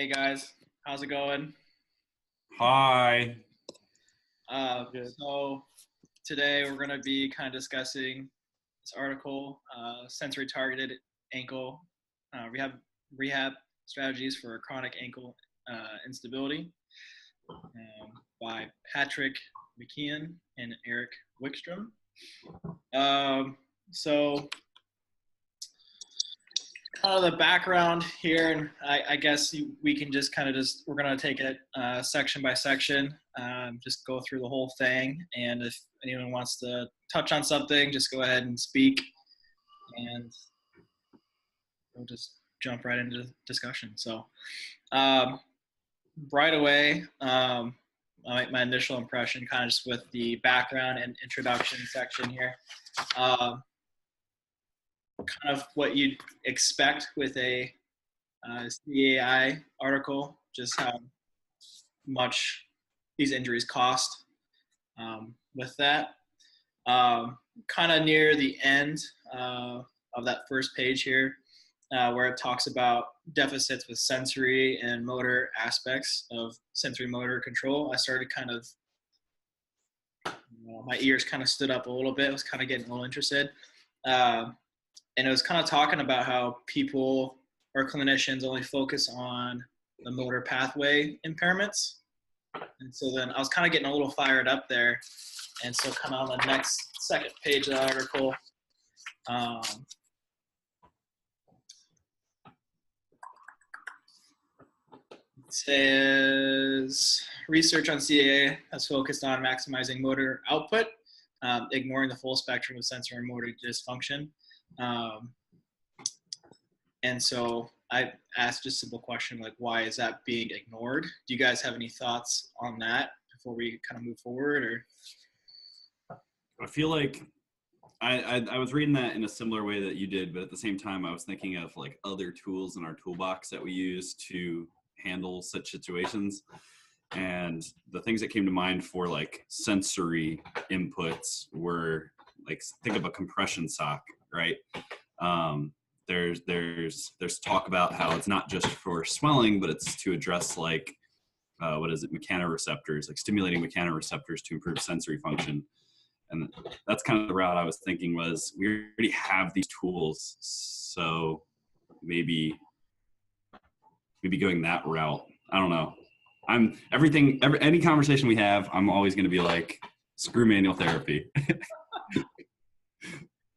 Hey guys, how's it going? Hi. Good. So today we're going to be kind of discussing this article, sensory targeted ankle rehab strategies for chronic ankle instability, by Patrick McKeon and Eric Wickstrom. So kind of the background here, and I guess we can just we're going to take it section by section, just go through the whole thing, and if anyone wants to touch on something, just go ahead and speak, and we'll just jump right into discussion. So right away, my initial impression, kind of just with the background and introduction section here, kind of what you'd expect with a CAI article, just how much these injuries cost. With that, kind of near the end of that first page here, where it talks about deficits with sensory and motor aspects of sensory motor control, I started kind of, my ears kind of stood up a little bit. I was kind of getting a little interested. And it was kind of talking about how people or clinicians only focus on the motor pathway impairments. And so then I was kind of getting a little fired up there. And so kind of on the second page of the article, it says research on CAA has focused on maximizing motor output, ignoring the full spectrum of sensory and motor dysfunction. And so I asked just a simple question, like, why is that being ignored? Do you guys have any thoughts on that before we kind of move forward? Or I feel like I was reading that in a similar way that you did, but at the same time, I was thinking of like other tools in our toolbox that we use to handle such situations. And the things that came to mind for like sensory inputs were like, think of a compression sock, right? There's talk about how it's not just for swelling, but it's to address like mechanoreceptors, like stimulating mechanoreceptors to improve sensory function. And that's kind of the route I was thinking, was we already have these tools, so maybe going that route. I don't know. Any conversation we have, I'm always going to be like, screw manual therapy.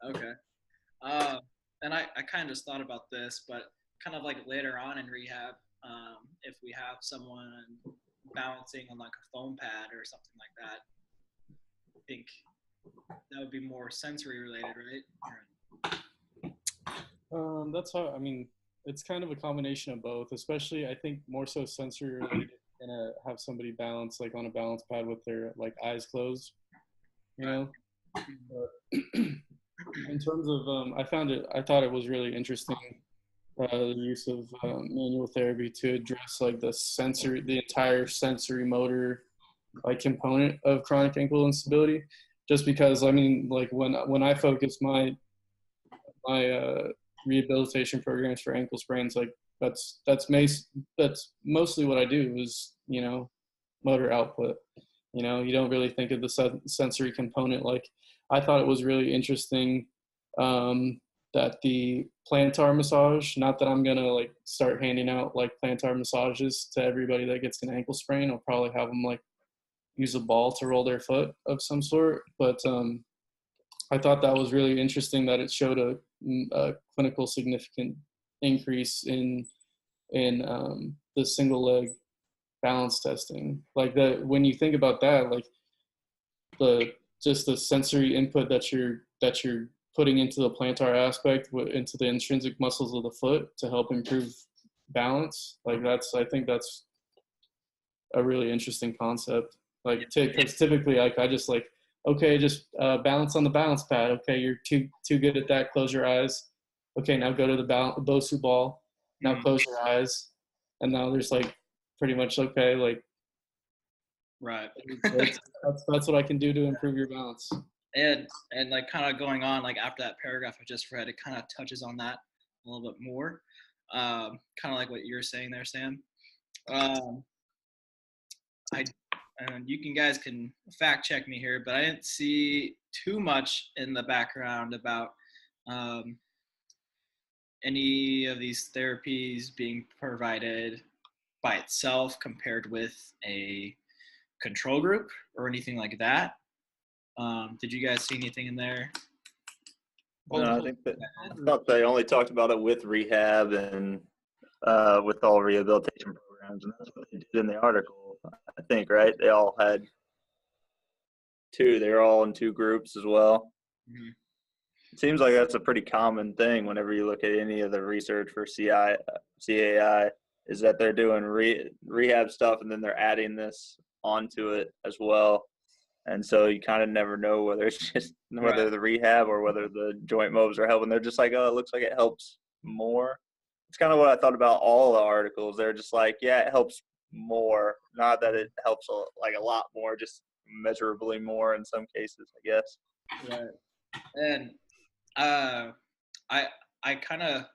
okay. And I kind of just thought about this, but kind of like later on in rehab, if we have someone balancing on like a foam pad or something like that, I think that would be more sensory related, right? That's how, I mean, it's kind of a combination of both, especially I think more so sensory related. Gonna have somebody balance like on a balance pad with their like eyes closed, you know. But in terms of, I thought it was really interesting, the use of manual therapy to address like the entire sensory motor like component of chronic ankle instability. Just because I mean, like when I focus my rehabilitation programs for ankle sprains, like that's mostly what I do is, you know, motor output. You know, you don't really think of the sensory component. Like, I thought it was really interesting that the plantar massage, not that I'm gonna like start handing out like plantar massages to everybody that gets an ankle sprain. I'll probably have them like use a ball to roll their foot of some sort. But I thought that was really interesting that it showed a clinical significant increase in the single leg balance testing. Like that, when you think about that, like the sensory input that you're putting into the plantar aspect, into the intrinsic muscles of the foot to help improve balance. Like I think that's a really interesting concept. Like, because typically, like, I just like, okay, just balance on the balance pad. Okay, you're too good at that. Close your eyes. Okay, now go to the Bosu ball. Now close your eyes. And now there's like pretty much, okay, like, Right. that's what I can do to improve your balance. And like kind of going on, like after that paragraph I just read, it kind of touches on that a little bit more. Kind of like what you're saying there, Sam. Um, I and guys can fact check me here, but I didn't see too much in the background about um, any of these therapies being provided by itself compared with a control group or anything like that. Did you guys see anything in there? No, I thought they only talked about it with rehab and with all rehabilitation programs, and that's what they did in the article. I think, right? They all had two. They were all in two groups as well. Mm-hmm. It seems like that's a pretty common thing whenever you look at any of the research for CAI, is that they're doing rehab stuff and then they're adding this onto it as well. And so you kind of never know whether it's just whether the rehab or whether the joint mobs are helping. They're just like, oh, it looks like it helps more. It's kind of what I thought about all the articles. They're just like, yeah, it helps more. Not that it helps like a lot more, just measurably more in some cases, I guess. Right. And I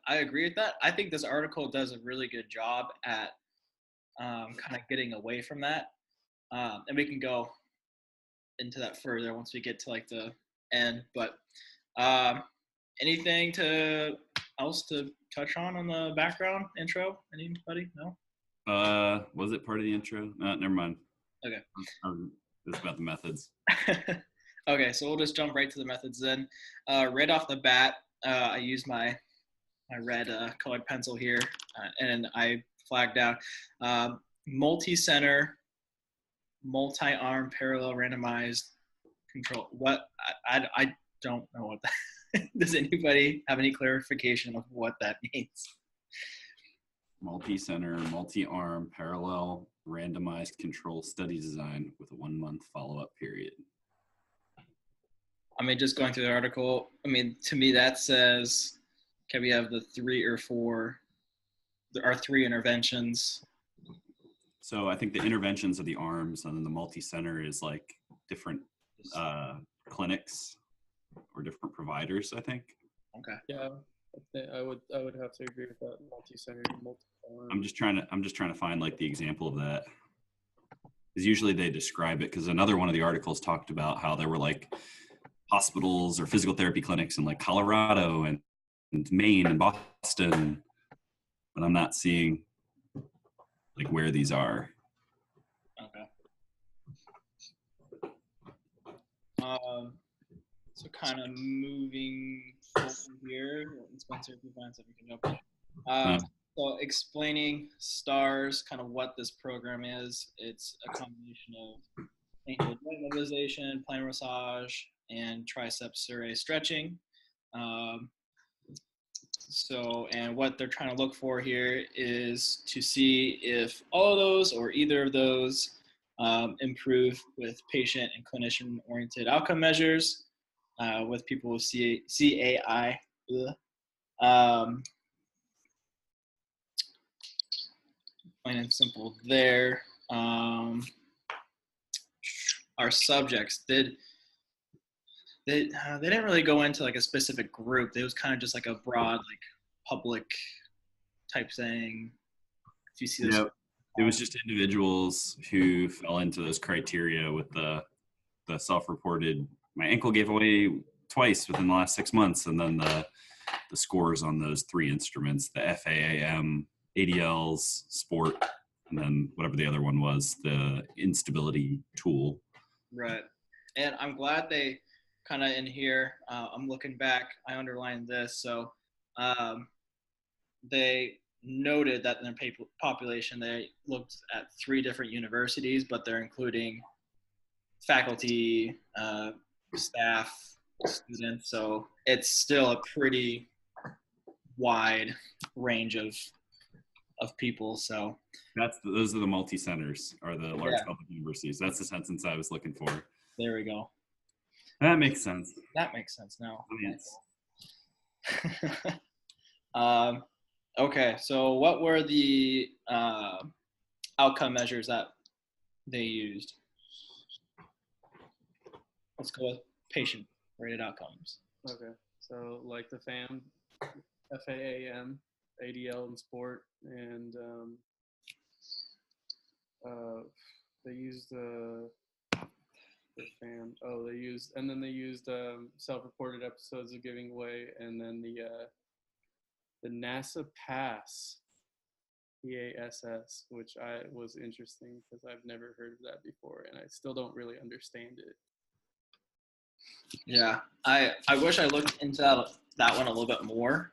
agree with that. I think this article does a really good job at kind of getting away from that, and we can go into that further once we get to like the end. But anything else to touch on the background intro? Anybody? No. Was it part of the intro? Never mind. Okay. It's about the methods. Okay, so we'll just jump right to the methods then. Right off the bat, I used my red colored pencil here, and I flagged out multi-center, multi-arm, parallel randomized control. What I don't know what that. Does anybody have any clarification of what that means? Multi-center, multi-arm, parallel, randomized control study design with a 1 month follow-up period. I mean, just going through the article, I mean, to me that says, okay, we have the 3 or 4, there are 3 interventions. So I think the interventions are the arms, and then the multi-center is like different clinics or different providers, I think. Okay. Yeah, I would have to agree with that. Multi-center, multi-arm. I'm just trying to find like the example of that, because usually they describe it. Because another one of the articles talked about how there were like hospitals or physical therapy clinics in like Colorado and Maine and Boston, but I'm not seeing like where these are. Okay. So kind of moving forward here, Spencer, if you find something, you can jump in. So explaining STARS, kind of what this program is. It's a combination of ankle joint mobilization, plantar massage, and tricep surae stretching. And what they're trying to look for here is to see if all of those or either of those improve with patient and clinician-oriented outcome measures with people with CAI. Plain and simple there. Our subjects they didn't really go into like a specific group. It was kind of just like a broad like public type thing. If you see this, it was just individuals who fell into those criteria with the self-reported. My ankle gave away twice within the last 6 months, and then the scores on those 3 instruments: the FAAM, ADLs, sport, and then whatever the other one was, the instability tool. Right. And I'm glad they kind of in here, I'm looking back, I underlined this. So they noted that in their population, they looked at 3 different universities, but they're including faculty, staff, students. So it's still a pretty wide range of people. So those are the multi-centers, or the large public universities. That's the sentence I was looking for. There we go. That makes sense. That makes sense now. Yes. Okay, so what were the outcome measures that they used? Let's go with patient-rated outcomes. Okay, so like the FAAM, ADL in sport, and they used and then they used self-reported episodes of giving away, and then the NASA PASS, which was interesting because I've never heard of that before, and I still don't really understand it. Yeah, I wish I looked into that one a little bit more.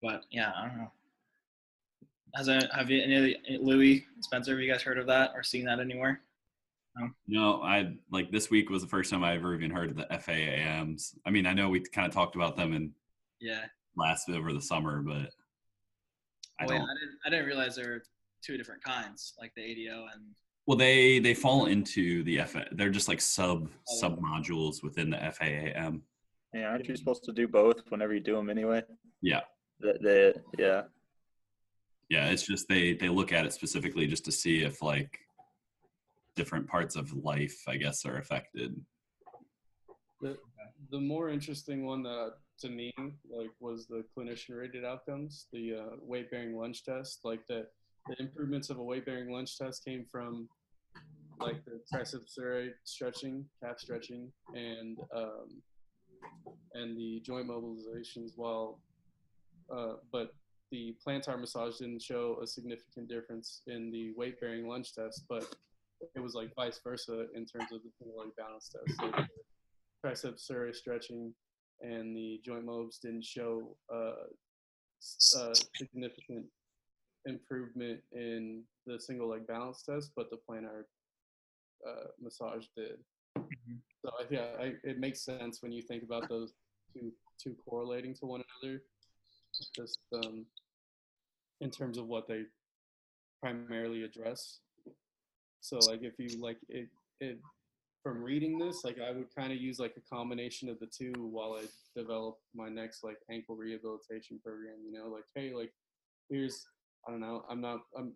But yeah, I don't know. Have you Louis, Spencer? Have you guys heard of that or seen that anywhere? No, I like this week was the first time I ever even heard of the FAAMs. I mean, I know we kind of talked about them in last over the summer, but I didn't realize there were two different kinds, like the ADO and. Well, they fall into the they're just like sub modules within the FAAM. Yeah, aren't you supposed to do both whenever you do them anyway? Yeah. Yeah. Yeah, it's just they look at it specifically just to see if like different parts of life, I guess, are affected. The more interesting one to me like was the clinician rated outcomes, the weight bearing lunge test. Like the improvements of a weight bearing lunge test came from like the tricep serrae stretching, calf stretching, and the joint mobilizations. But the plantar massage didn't show a significant difference in the weight bearing lunge test, but it was like vice versa in terms of the single leg balance test. So tricep serrae stretching and the joint mobs didn't show significant improvement in the single leg balance test, but the plantar massage did. Mm-hmm. So it makes sense when you think about those two correlating to one another, just in terms of what they primarily address. So like if you like it from reading this, like I would kind of use like a combination of the two while I develop my next like ankle rehabilitation program, you know, like, hey, like here's, I don't know,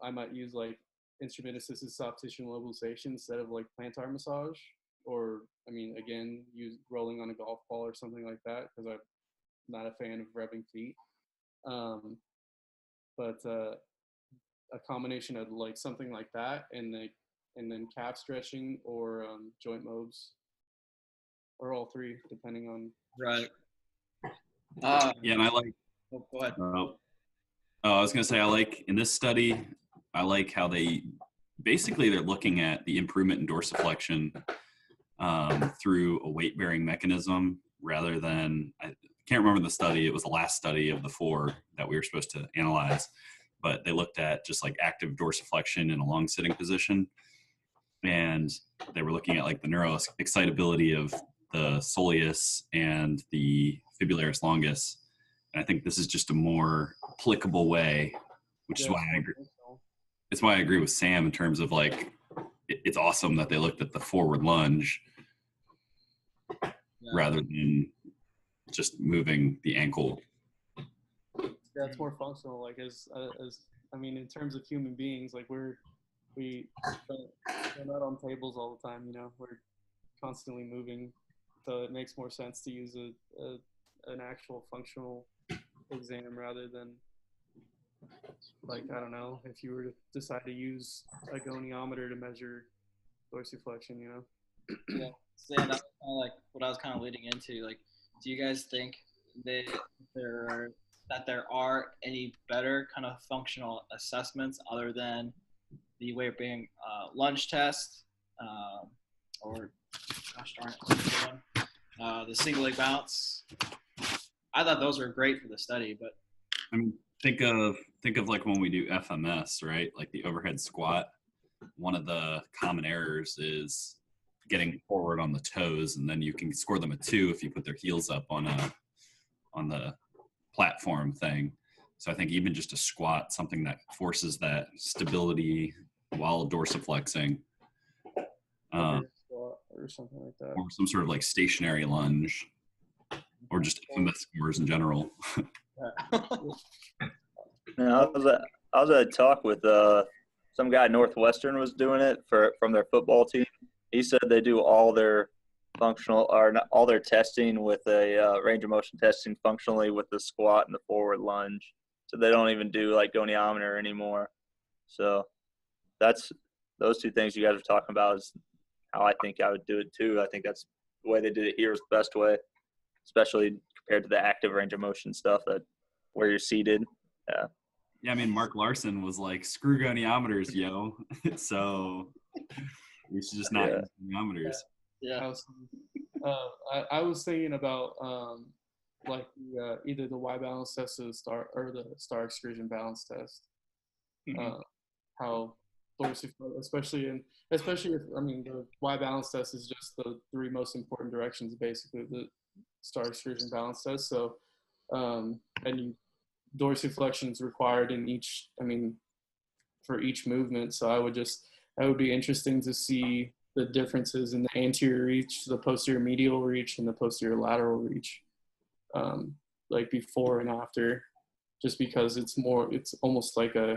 I might use like instrument assisted soft tissue mobilization instead of like plantar massage, or I mean, again, use rolling on a golf ball or something like that, because I'm not a fan of rubbing feet. But a combination of like something like that, and then calf stretching or joint mobs, or all three, depending on. Right. Yeah, and I like. Oh, go ahead. I was gonna say I like in this study, I like how they're looking at the improvement in dorsiflexion through a weight bearing mechanism rather than, I can't remember the study. It was the last study of the 4 that we were supposed to analyze, but they looked at just like active dorsiflexion in a long sitting position. And they were looking at like the neuroexcitability of the soleus and the fibularis longus. And I think this is just a more applicable way, which is why I agree. It's why I agree with Sam in terms of like, it's awesome that they looked at the forward lunge rather than just moving the ankle. Yeah, it's more functional. Like as I mean, in terms of human beings, like we're not on tables all the time, you know, we're constantly moving. So it makes more sense to use an actual functional exam rather than, like, I don't know, if you were to decide to use a goniometer to measure dorsiflexion, you know? Yeah, so that's kind of like what I was kind of leading into. Like, do you guys think that there are any better kind of functional assessments other than the weight bearing lunge test, or gosh darn it, the single leg bounce? I thought those were great for the study, but I mean, think of like when we do FMS, right? Like the overhead squat. One of the common errors is getting forward on the toes, and then you can score them a 2 if you put their heels up on the platform thing. So I think even just a squat, something that forces that stability while dorsiflexing, or something like that, or some sort of like stationary lunge, or just FMS scores in general. I was at a talk with some guy at Northwestern was doing it from their football team. He said they do all their all their testing with a range of motion testing functionally with the squat and the forward lunge. So they don't even do like goniometer anymore. So that's those two things you guys are talking about is how I think I would do it too. I think that's the way they did it here is the best way, especially compared to the active range of motion stuff that where you're seated. Yeah. Yeah, I mean, Mark Larson was like, screw goniometers, yo. So we should just not use goniometers. Yeah. I was thinking about like either the Y balance test or the star excursion balance test. How especially if I mean the Y balance test is just the three most important directions basically the star excursion balance test. So and dorsiflexion is required in each. I mean for each movement. So that would be interesting to see the differences in the anterior reach, the posterior medial reach, and the posterior lateral reach, like before and after, just because it's almost like a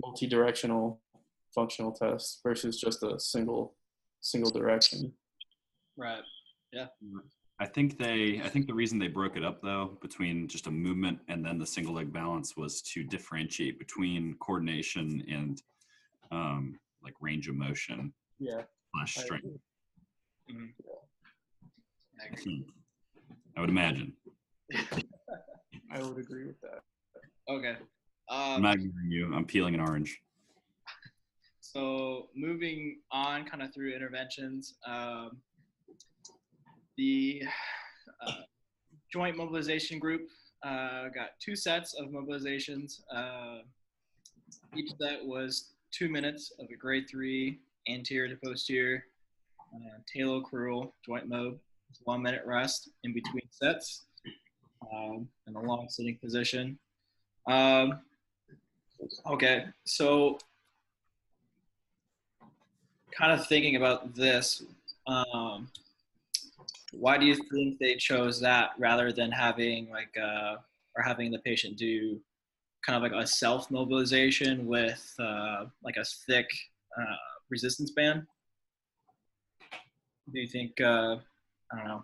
multi-directional functional test versus just a single direction. Right. Yeah. I think the reason they broke it up though between just a movement and then the single leg balance was to differentiate between coordination and like range of motion. Yeah. Strength. Mm-hmm. I would imagine. I would agree with that. Okay. I'm not ignoring you. I'm peeling an orange. So moving on kind of through interventions, the joint mobilization group got 2 sets of mobilizations. Each set was 2 minutes of a grade 3 anterior to posterior talocrural joint mob. 1 minute rest in between sets in a long sitting position. Okay, so kind of thinking about this, why do you think they chose that rather than having or having the patient do kind of like a self-mobilization with like a thick resistance band? Do you think, I don't know,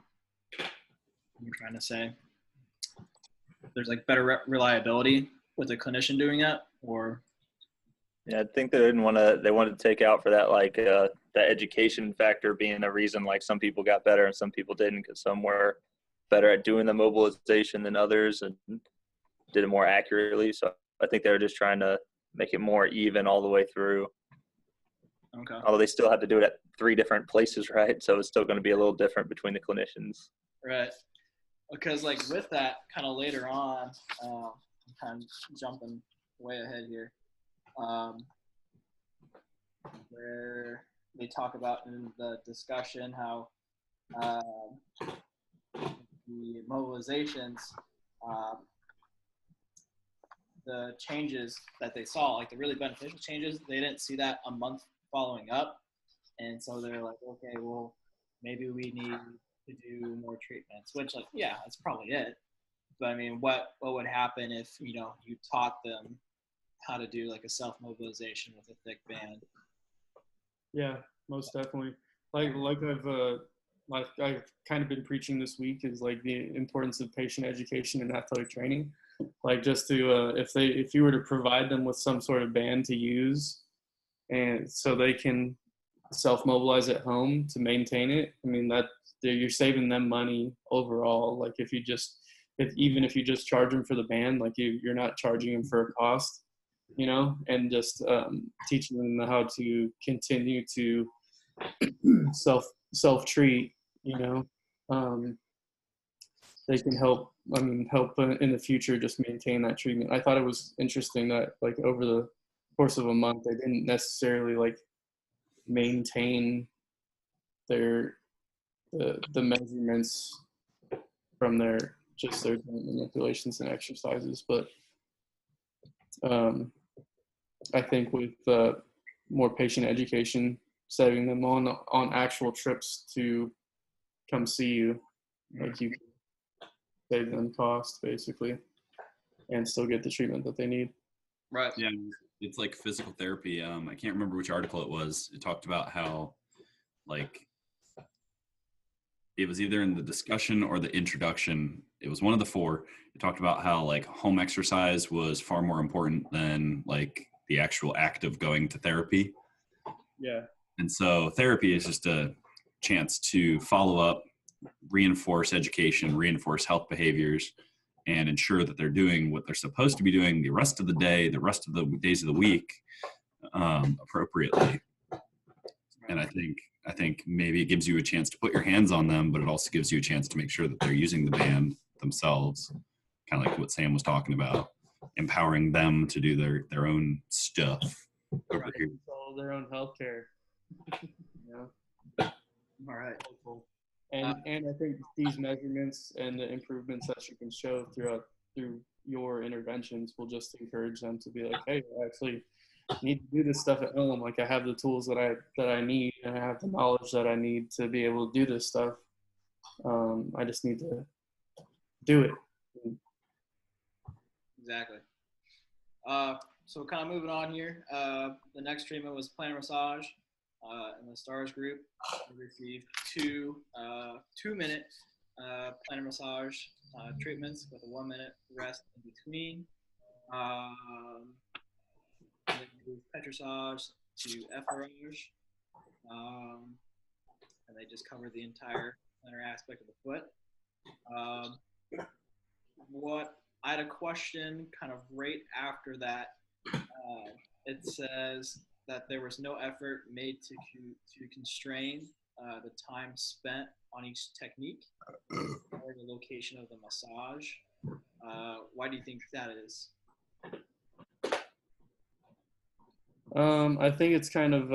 I'm trying to say, there's like better reliability with a clinician doing that, or? Yeah, I think they wanted to take out for that, like the education factor being a reason, like some people got better and some people didn't because some were better at doing the mobilization than others and did it more accurately. So I think they were just trying to make it more even all the way through. Okay. Although they still had to do it at 3 different places, right? So it's still going to be a little different between the clinicians. Right. Because like with that kind of later on, I'm kind of jumping way ahead here, where they talk about in the discussion how the mobilizations, the changes that they saw, like the really beneficial changes, they didn't see that a month following up. And so they're like, okay, well, maybe we need to do more treatments, which like, yeah, that's probably it. But I mean, what would happen if, you taught them how to do like a self-mobilization with a thick band? Yeah, most definitely. Like I've kind of been preaching this week is like the importance of patient education and athletic training. Like just to if you were to provide them with some sort of band to use, and so they can self-mobilize at home to maintain it. I mean that you're saving them money overall. Like even if you just charge them for the band, like you're not charging them for a cost, and just teaching them how to continue to self-treat, they can help in the future just maintain that treatment. I thought it was interesting that like over the course of a month, they didn't necessarily like maintain the measurements from their joint manipulations and exercises, but I think with more patient education, setting them on actual trips to come see you, like you can save them cost basically and still get the treatment that they need. Right. Yeah, it's like physical therapy. I can't remember which article it was. It talked about how like it was either in the discussion or the introduction. It was one of the 4. It talked about how like home exercise was far more important than like the actual act of going to therapy. Yeah. And so therapy is just a chance to follow up, reinforce education, reinforce health behaviors, and ensure that they're doing what they're supposed to be doing the rest of the day, the rest of the days of the week, appropriately. And I think maybe it gives you a chance to put your hands on them, but it also gives you a chance to make sure that they're using the band themselves, kind of like what Sam was talking about, empowering them to do their own stuff over here. Control their own healthcare. All right. And I think these measurements and the improvements that you can show through your interventions will just encourage them to be like, hey, I actually need to do this stuff at home. Like I have the tools that I need, and I have the knowledge that I need to be able to do this stuff. I just need to do it. Exactly. So kind of moving on here. The next treatment was plantar massage. In the STARS group, we received two 2-minute plantar massage treatments with a 1-minute rest in between. And then we moved petrissage to effleurage, and they just covered the entire plantar aspect of the foot. What I had a question kind of right after that. It says that there was no effort made to constrain the time spent on each technique or the location of the massage. Why do you think that is? I think it's kind of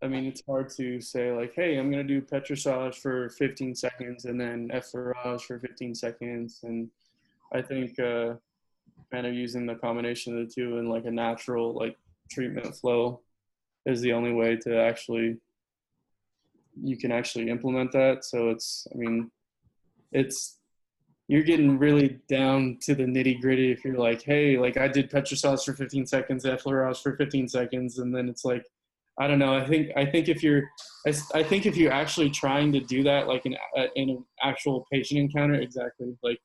it's hard to say like, hey, I'm gonna do petrissage for 15 seconds and then effleurage for 15 seconds, and I think kind of using the combination of the two in like a natural like treatment flow is the only way to you can actually implement that. So you're getting really down to the nitty gritty if you're like, hey, like I did petrissage for 15 seconds, effleurage for 15 seconds, and then it's like, I don't know. I think if you're actually trying to do that like in an actual patient encounter, exactly, like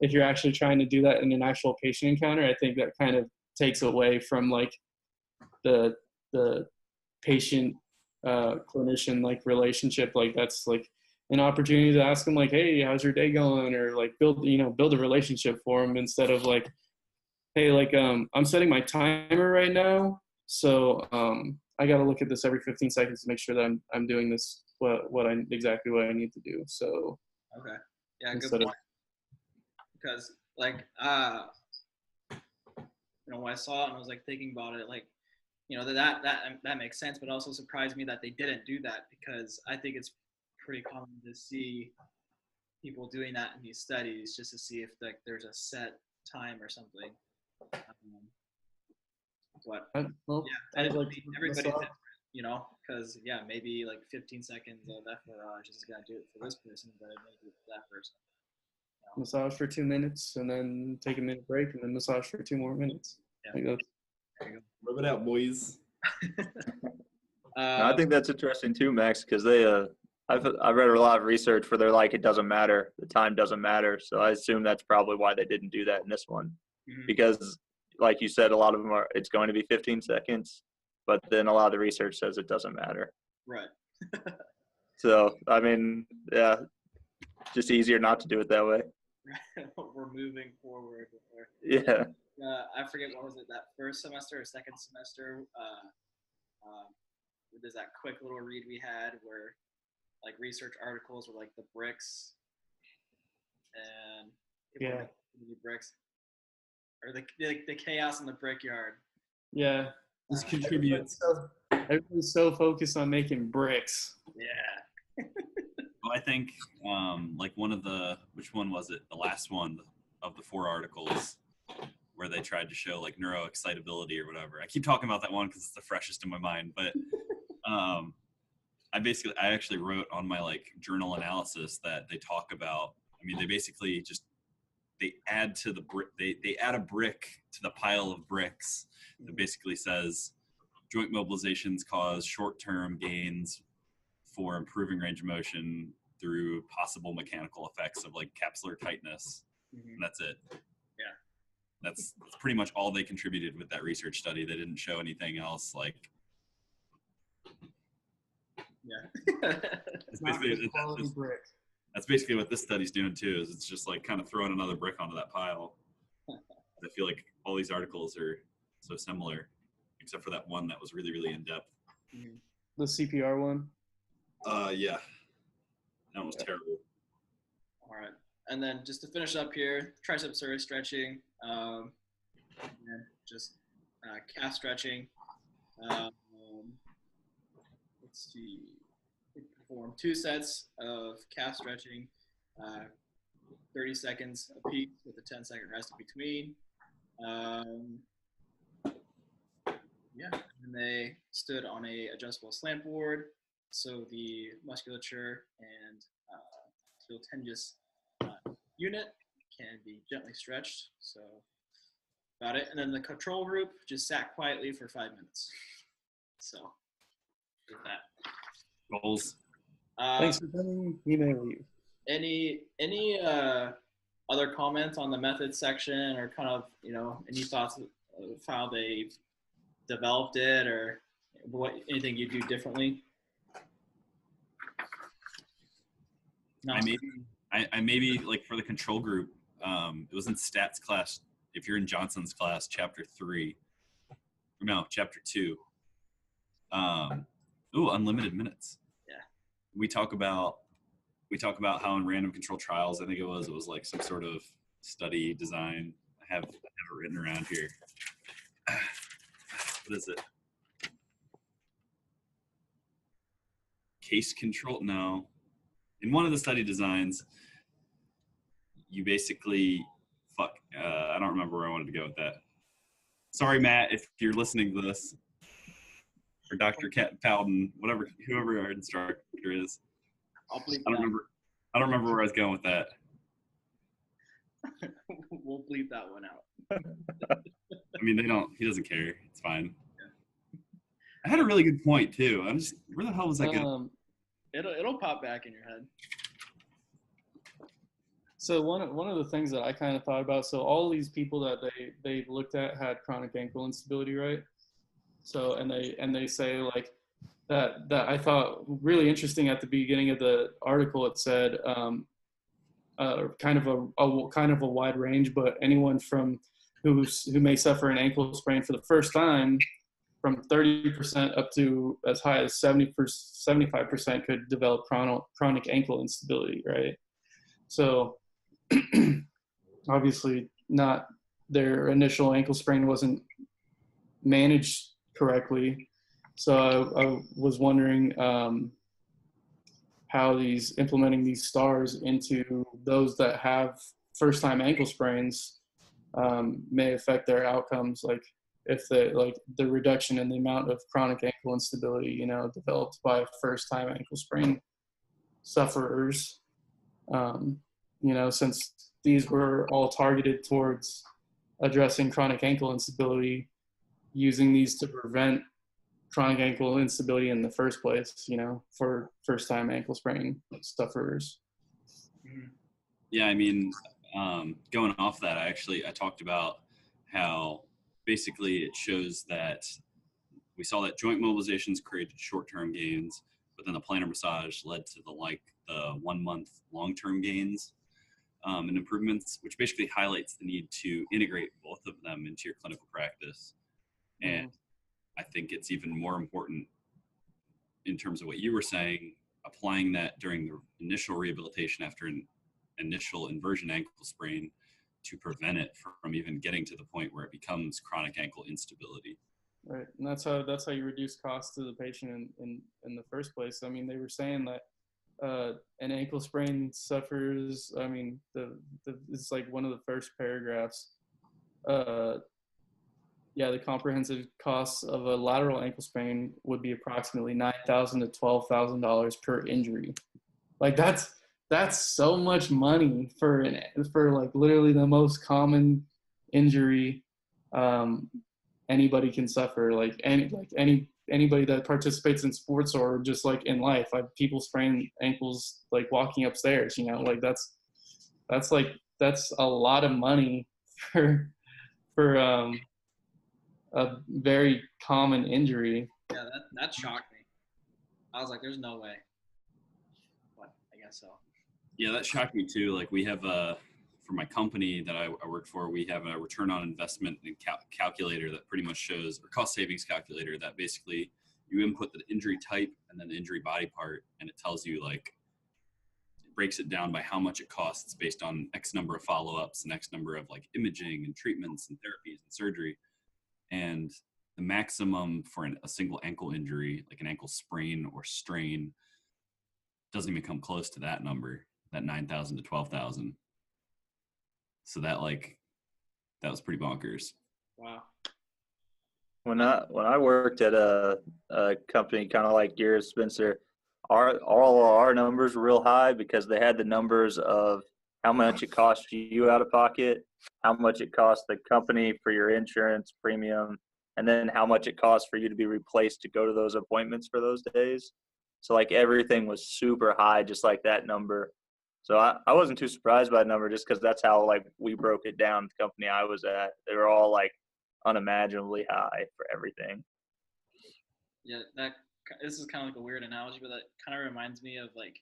if you're actually trying to do that in an actual patient encounter, I think that kind of takes away from like the patient clinician like relationship. Like that's like an opportunity to ask them like, hey, how's your day going, or like build a relationship for them, instead of like, hey, like I'm setting my timer right now, so I got to look at this every 15 seconds to make sure that I'm doing this exactly what I need to do. So okay, yeah, good point. Because like when I saw it and I was like thinking about it, like that makes sense, but it also surprised me that they didn't do that, because I think it's pretty common to see people doing that in these studies just to see if like there's a set time or something. But everybody's different, because maybe like 15 seconds of effleurage is gonna do it for this person, but it may do it for that person. Massage for 2 minutes and then take a minute break and then massage for 2 more minutes. Yeah. Like Rub it out, boys. I think that's interesting too, Max, because I've read a lot of research where they're like, it doesn't matter, the time doesn't matter. So I assume that's probably why they didn't do that in this one, because like you said, a lot of them it's going to be 15 seconds, but then a lot of the research says it doesn't matter. Right. So I mean, yeah, just easier not to do it that way. We're moving forward. Yeah. I forget, what was it, that first semester or second semester? There's that quick little read we had where like research articles were like the bricks and the bricks, or the chaos in the brickyard. Yeah. This contributes. Everyone's so focused on making bricks. Yeah. Well, I think like which one was it? The last one of the 4 articles where they tried to show like neuroexcitability or whatever. I keep talking about that one because it's the freshest in my mind, but I actually wrote on my like journal analysis that they talk about. I mean, they basically they add to the brick. They add a brick to the pile of bricks that basically says joint mobilizations cause short-term gains for improving range of motion through possible mechanical effects of like capsular tightness. And that's it. Yeah. That's pretty much all they contributed with that research study. They didn't show anything else. Like, Yeah. it's basically, Quality brick. that's basically what this study's doing too. Is it's just like kind of throwing another brick onto that pile. I feel like all these articles are so similar, except for that one that was really, really in depth. The CPR one. Yeah, that was terrible. All right. And then just to finish up here, tricep surge stretching, and just calf stretching. Let's see. We perform 2 sets of calf stretching, 30 seconds apiece with a 10-second rest in between. Yeah, and they stood on a adjustable slant board, so the musculature and tendinous unit can be gently stretched. So about it. And then the control group just sat quietly for 5 minutes. So with that. Goals. Thanks for coming. Email you. Any other comments on the methods section, or kind of, any thoughts of how they developed it, or anything you do differently? No. I maybe like for the control group, it was in stats class. If you're in Johnson's class, chapter 3, no, chapter 2. Unlimited minutes. Yeah. We talk about how in random control trials, I think it was like some sort of study design. I have it written around here. What is it? Case control? No. In one of the study designs, you basically I don't remember where I wanted to go with that. Sorry, Matt, if you're listening to this, or Dr. Powden, whoever our instructor is. I don't remember where I was going with that. We'll bleep that one out. I mean, he doesn't care. It's fine. Yeah. I had a really good point too. Where the hell was that going? It'll pop back in your head. So one of the things that I kind of thought about, so all these people that they looked at had chronic ankle instability, right? So and they say like that I thought really interesting at the beginning of the article. It said kind of a wide range, but anyone from who may suffer an ankle sprain for the first time, from 30% up to as high as 75% could develop chronic ankle instability, right? So obviously not, their initial ankle sprain wasn't managed correctly. So I was wondering how implementing these stars into those that have first-time ankle sprains may affect their outcomes, like if the reduction in the amount of chronic ankle instability, developed by first-time ankle sprain sufferers, since these were all targeted towards addressing chronic ankle instability, using these to prevent chronic ankle instability in the first place, for first-time ankle sprain sufferers. Yeah, I mean, going off that, I talked about how basically it shows that we saw that joint mobilizations created short-term gains, but then the plantar massage led to the 1-month long-term gains and improvements, which basically highlights the need to integrate both of them into your clinical practice. And I think it's even more important in terms of what you were saying, applying that during the initial rehabilitation after an initial inversion ankle sprain to prevent it from even getting to the point where it becomes chronic ankle instability. Right, and that's how you reduce costs to the patient in the first place. I mean, they were saying that an ankle sprain suffers. I mean, it's like one of the first paragraphs. The comprehensive costs of a lateral ankle sprain would be approximately $9,000 to $12,000 per injury. Like that's so much money for like literally the most common injury anybody can suffer. Like anybody that participates in sports or just like in life, like people sprain ankles like walking upstairs. Like that's a lot of money for a very common injury. Yeah, that shocked me. I was like, there's no way. But I guess so. Yeah, that shocked me too. Like we have for my company that I work for, we have a return on investment and calculator that pretty much shows, or cost savings calculator that basically you input the injury type and then the injury body part, and it tells you like, it breaks it down by how much it costs based on X number of follow-ups and X number of like imaging and treatments and therapies and surgery. And the maximum for a single ankle injury, like an ankle sprain or strain, doesn't even come close to that number, that 9,000 to 12,000. So that was pretty bonkers. Wow. When I worked at a company kind of like yours, Spencer, all our numbers were real high because they had the numbers of how much it cost you out of pocket, how much it cost the company for your insurance premium, and then how much it costs for you to be replaced to go to those appointments for those days. So like everything was super high, just like that number. So I wasn't too surprised by the number just because that's how like we broke it down. The company I was at, they were all like unimaginably high for everything. Yeah, this is kind of like a weird analogy, but that kind of reminds me of like,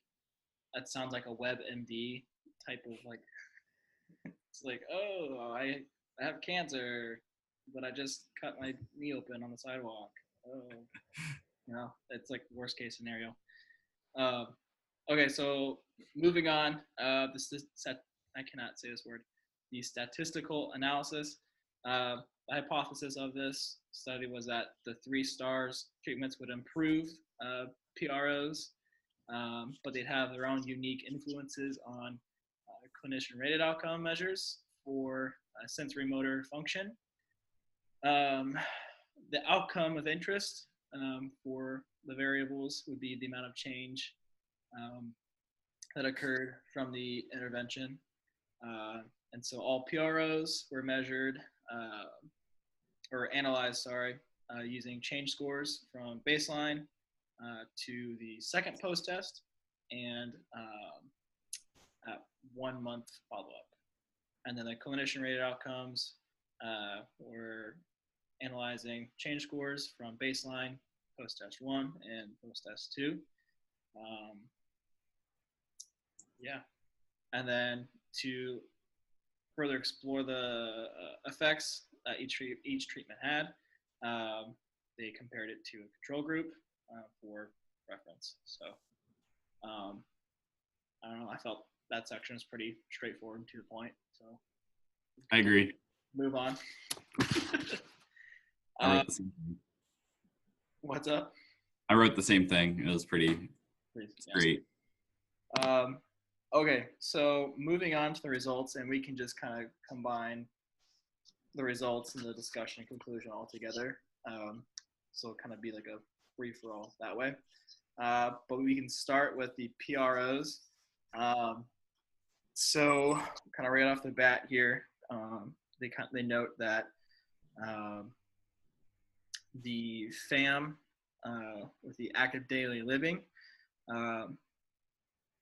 that sounds like a WebMD type of like, it's like, oh, I have cancer, but I just cut my knee open on the sidewalk. Oh, it's like worst case scenario. Okay, so moving on, I cannot say this word, the statistical analysis. The hypothesis of this study was that the 3 stars treatments would improve PROs, but they'd have their own unique influences on clinician-rated outcome measures for sensory motor function. The outcome of interest for the variables would be the amount of change that occurred from the intervention. And so all PROs were measured or analyzed, using change scores from baseline to the second post-test and at 1 month follow-up. And then the clinician-rated outcomes were analyzing change scores from baseline, post-test 1, and post-test 2. And then to further explore the effects that each treatment had, they compared it to a control group for reference. So I don't know, I felt that section was pretty straightforward and to the point. So I agree. Move on. I wrote the same thing. What's up? I wrote the same thing. It was pretty great. Okay, so moving on to the results, and we can just kind of combine the results and the discussion and conclusion all together. So it'll kind of be like a free-for-all that way. But we can start with the PROs. So kind of right off the bat here, they note that the FAM with the active daily living,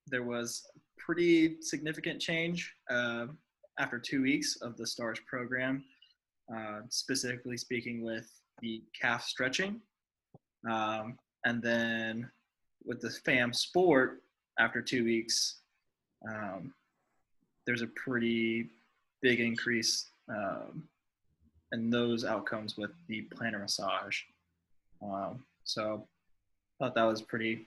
there was pretty significant change after 2 weeks of the STARS program, specifically speaking with the calf stretching. And then with the FAM sport, after 2 weeks, there's a pretty big increase in those outcomes with the plantar massage. So I thought that was pretty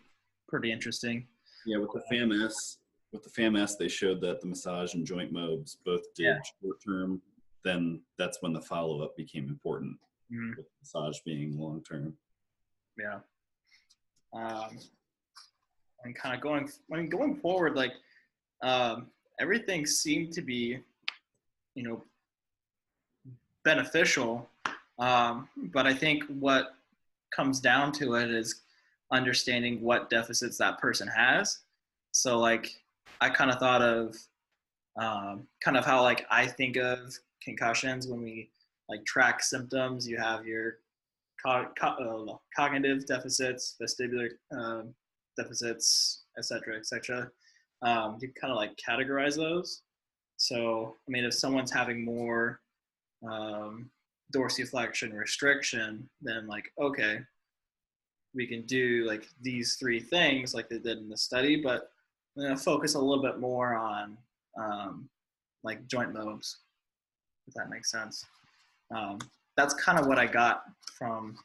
interesting. Yeah, with the FAM-S, they showed that the massage and joint mobs both did short term. Then that's when the follow-up became important, with massage being long term. Yeah. And kind of going forward, like everything seemed to be, beneficial. But I think what comes down to it is understanding what deficits that person has. So like I kind of thought of kind of how like I think of concussions when we like track symptoms. You have your cognitive deficits, vestibular deficits, et cetera, et cetera. You kind of like categorize those. So I mean, if someone's having more dorsiflexion restriction, then like, okay, we can do like these 3 things like they did in the study, but I'm going to focus a little bit more on like joint lobes, if that makes sense. That's kind of what I got from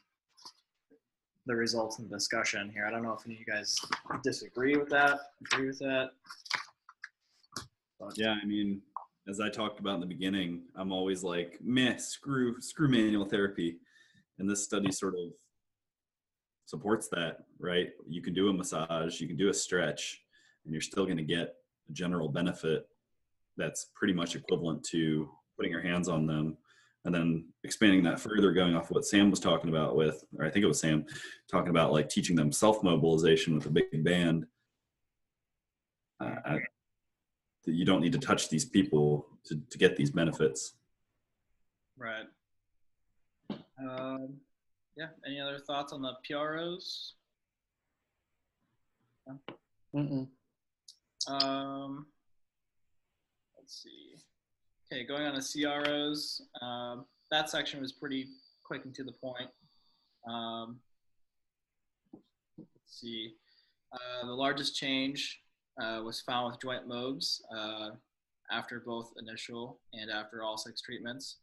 the results and discussion here. I don't know if any of you guys disagree with that, agree with that. But Yeah, I mean, as I talked about in the beginning, I'm always like, meh, screw manual therapy. And this study sort of supports that, right? You can do a massage, you can do a stretch, and you're still going to get a general benefit that's pretty much equivalent to putting your hands on them. And then expanding that further, going off what Sam was talking about with, or I think it was Sam, talking about like teaching them self-mobilization with a big band. You don't need to touch these people to get these benefits. right. Yeah. Any other thoughts on the PROs? Mm-mm. Let's see. Okay, going on to CROs. That section was pretty quick and to the point. Let's see. The largest change was found with joint lobes after both initial and after all 6 treatments.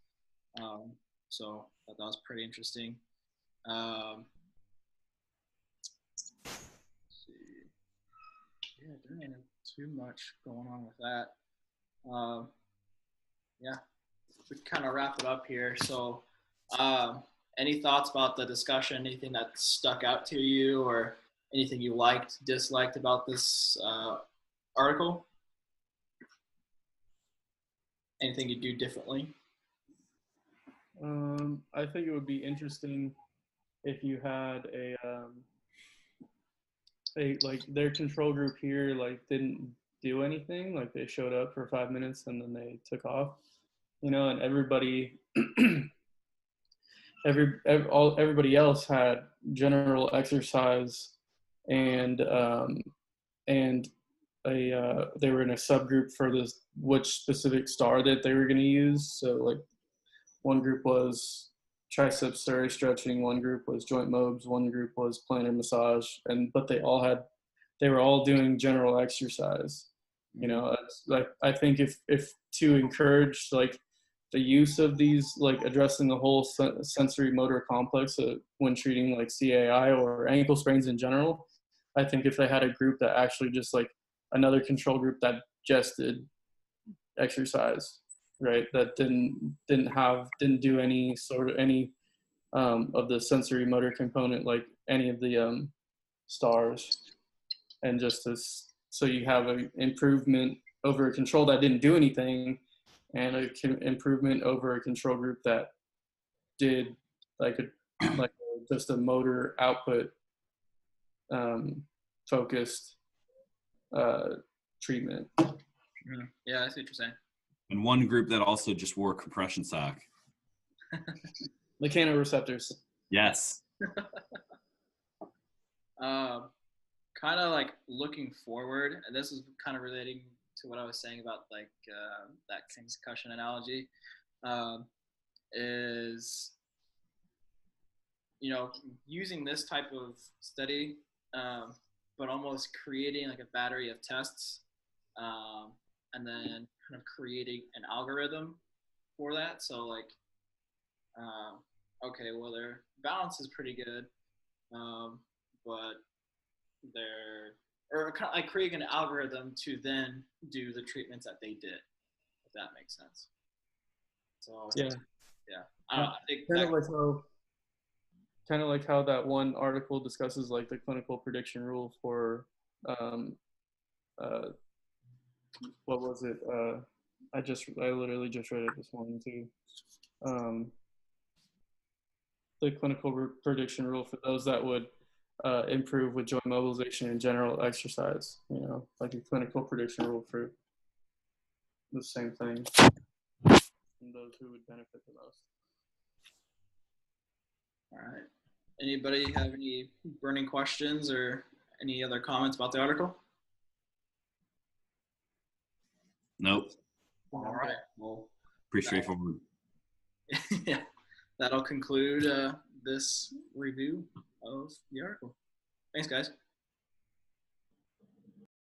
So that was pretty interesting. Let's see. Yeah, there ain't too much going on with that. Yeah, we kind of wrap it up here. So any thoughts about the discussion, anything that stuck out to you or anything you liked, disliked about this article? Anything you do differently? I think it would be interesting if you had a like their control group here like didn't do anything, like they showed up for 5 minutes and then they took off, you know, and everybody everybody else had general exercise and they were in a subgroup for this which specific star that they were going to use. So like one group was tricep serrae stretching, one group was joint mobs, one group was plantar massage, but they were all doing general exercise. You know, it's like I think if to encourage like the use of these, like addressing the whole sensory motor complex when treating like CAI or ankle sprains in general, I think if they had a group that actually just like another control group that just did exercise, right, that didn't do any sort of any of the sensory motor component, like any of the stars, and just this, so you have an improvement over a control that didn't do anything and an improvement over a control group that did like just a motor output focused treatment. Yeah, I see what you're saying. And one group that also just wore compression sock. Mechanoreceptors. Yes. Kind of like looking forward, and this is kind of relating to what I was saying about like that concussion analogy, is, you know, using this type of study, but almost creating like a battery of tests, and then kind of creating an algorithm for that. So like, okay, well, their balance is pretty good, but or kind of like creating an algorithm to then do the treatments that they did, if that makes sense. So yeah, I think kind of like how that one article discusses like the clinical prediction rule for what was it? I literally just read it this morning too. The clinical prediction rule for those that would improve with joint mobilization and general exercise, you know, like a clinical prediction rule for the same thing, and those who would benefit the most. All right. Anybody have any burning questions or any other comments about the article? Nope. All right. Well, Pretty straightforward. Yeah, that'll conclude this review of the article. Thanks, guys.